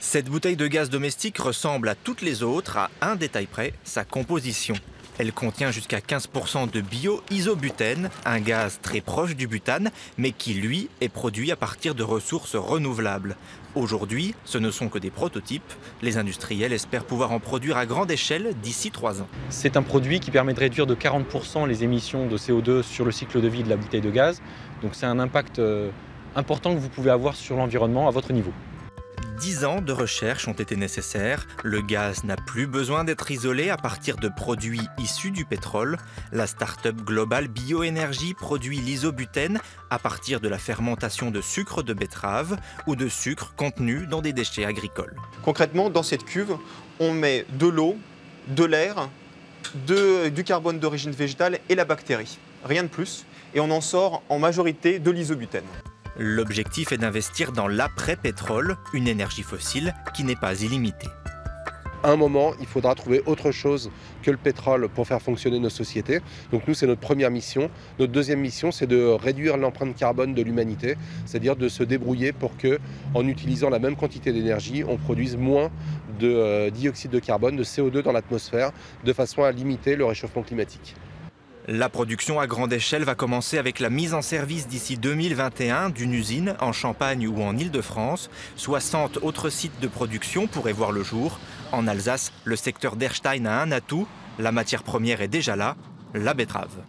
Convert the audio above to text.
Cette bouteille de gaz domestique ressemble à toutes les autres à un détail près, sa composition. Elle contient jusqu'à 15% de bio-isobutène, un gaz très proche du butane, mais qui, lui, est produit à partir de ressources renouvelables. Aujourd'hui, ce ne sont que des prototypes. Les industriels espèrent pouvoir en produire à grande échelle d'ici 3 ans. C'est un produit qui permet de réduire de 40% les émissions de CO2 sur le cycle de vie de la bouteille de gaz. Donc c'est un impact important que vous pouvez avoir sur l'environnement à votre niveau. 10 ans de recherche ont été nécessaires. Le gaz n'a plus besoin d'être isolé à partir de produits issus du pétrole. La start-up Global Bioénergie produit l'isobutène à partir de la fermentation de sucre de betterave ou de sucre contenu dans des déchets agricoles. Concrètement, dans cette cuve, on met de l'eau, de l'air, du carbone d'origine végétale et la bactérie. Rien de plus. Et on en sort en majorité de l'isobutène. L'objectif est d'investir dans l'après-pétrole, une énergie fossile qui n'est pas illimitée. À un moment, il faudra trouver autre chose que le pétrole pour faire fonctionner nos sociétés. Donc nous, c'est notre première mission. Notre deuxième mission, c'est de réduire l'empreinte carbone de l'humanité, c'est-à-dire de se débrouiller pour que, en utilisant la même quantité d'énergie, on produise moins de dioxyde de carbone, de CO2 dans l'atmosphère, de façon à limiter le réchauffement climatique. La production à grande échelle va commencer avec la mise en service d'ici 2021 d'une usine en Champagne ou en Île-de-France. 60 autres sites de production pourraient voir le jour. En Alsace, le secteur d'Erstein a un atout. La matière première est déjà là, la betterave.